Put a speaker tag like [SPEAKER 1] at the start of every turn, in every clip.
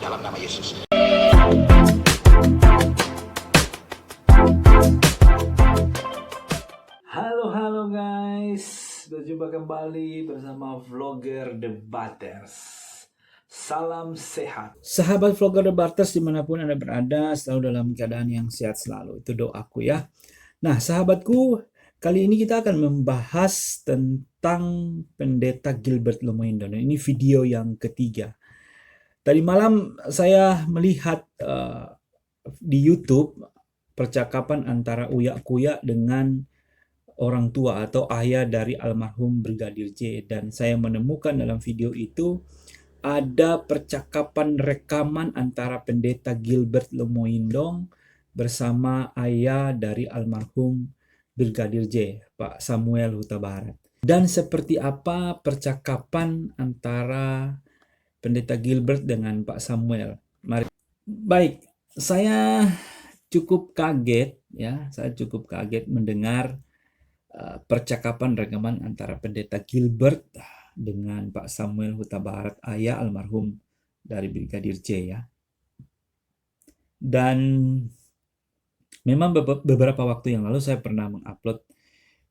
[SPEAKER 1] dalam nama Yesus.
[SPEAKER 2] Halo guys, berjumpa kembali bersama vlogger The Butters. Salam sehat. Sahabat vlogger The Butters dimanapun Anda berada, selalu dalam keadaan yang sehat selalu. Itu doaku ya. Nah sahabatku, kali ini kita akan membahas tentang Pendeta Gilbert Lomoindono. Ini video yang ketiga. Tadi malam saya melihat di YouTube percakapan antara Uya Kuya dengan orang tua atau ayah dari almarhum Brigadir J, dan saya menemukan dalam video itu ada percakapan rekaman antara Pendeta Gilbert Lomoindong bersama ayah dari almarhum Brigadir J, Pak Samuel Huta Barat. Dan seperti apa percakapan antara Pendeta Gilbert dengan Pak Samuel? Mari. Baik, saya cukup kaget ya, saya cukup kaget mendengar percakapan rekaman antara Pendeta Gilbert dengan Pak Samuel Huta Barat, ayah almarhum dari Brigadir J ya. Dan memang beberapa waktu yang lalu saya pernah mengupload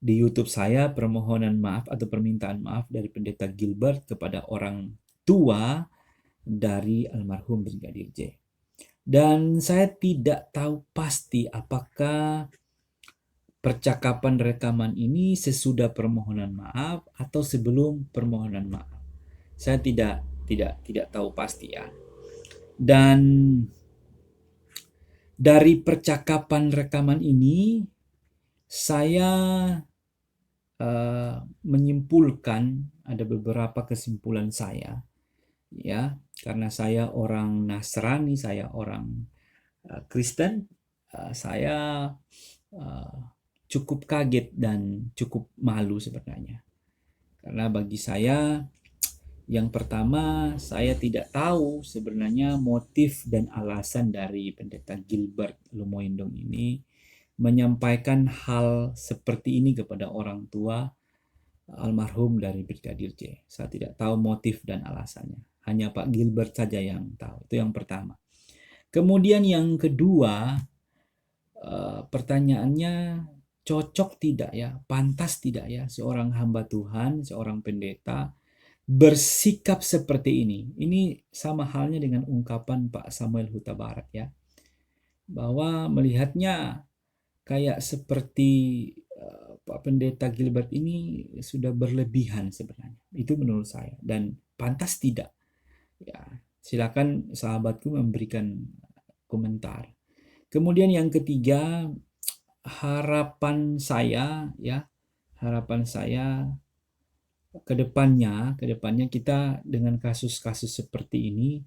[SPEAKER 2] di YouTube saya permohonan maaf atau permintaan maaf dari Pendeta Gilbert kepada orang tua dari almarhum Brigadir J. Dan saya tidak tahu pasti apakah percakapan rekaman ini sesudah permohonan maaf atau sebelum permohonan maaf. Saya tidak tahu pasti ya. Dan dari percakapan rekaman ini saya menyimpulkan, ada beberapa kesimpulan saya ya, karena saya orang Nasrani, saya orang Kristen, saya cukup kaget dan cukup malu sebenarnya. Karena bagi saya, yang pertama, saya tidak tahu sebenarnya motif dan alasan dari Pendeta Gilbert Lomoindong ini menyampaikan hal seperti ini kepada orang tua almarhum dari Brigadir J. Saya tidak tahu motif dan alasannya. Hanya Pak Gilbert saja yang tahu. Itu yang pertama. Kemudian yang kedua, pertanyaannya, cocok tidak ya, pantas tidak ya seorang hamba Tuhan, seorang pendeta bersikap seperti ini. Ini sama halnya dengan ungkapan Pak Samuel Huta Barat ya, bahwa melihatnya kayak seperti Pak Pendeta Gilbert ini sudah berlebihan sebenarnya. Itu menurut saya, dan pantas tidak ya. Silakan sahabatku memberikan komentar. Kemudian yang ketiga, harapan saya kedepannya kita dengan kasus-kasus seperti ini,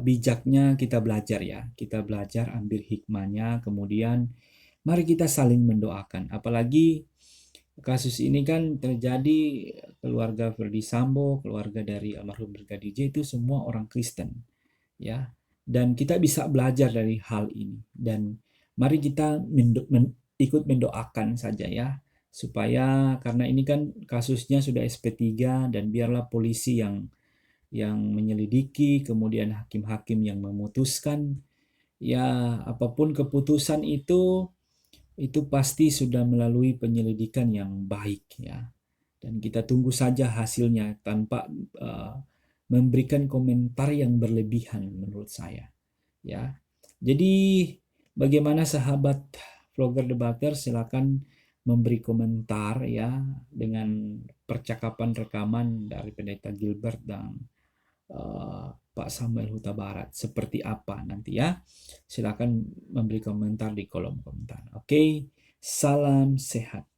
[SPEAKER 2] bijaknya kita belajar ya, kita belajar ambil hikmahnya, kemudian mari kita saling mendoakan. Apalagi kasus ini kan terjadi keluarga Ferdy Sambo, keluarga dari almarhum Brigadir J itu semua orang Kristen ya, dan kita bisa belajar dari hal ini. Dan mari kita ikut mendoakan saja ya, supaya karena ini kan kasusnya sudah SP3, dan biarlah polisi yang menyelidiki, kemudian hakim-hakim yang memutuskan ya. Apapun keputusan itu pasti sudah melalui penyelidikan yang baik ya, dan kita tunggu saja hasilnya tanpa memberikan komentar yang berlebihan menurut saya ya. Jadi bagaimana sahabat vlogger debater, silakan memberi komentar ya dengan percakapan rekaman dari Pendeta Gilbert dan Pak Samuel Huta Barat seperti apa nanti ya. Silakan memberi komentar di kolom komentar. Oke, salam sehat.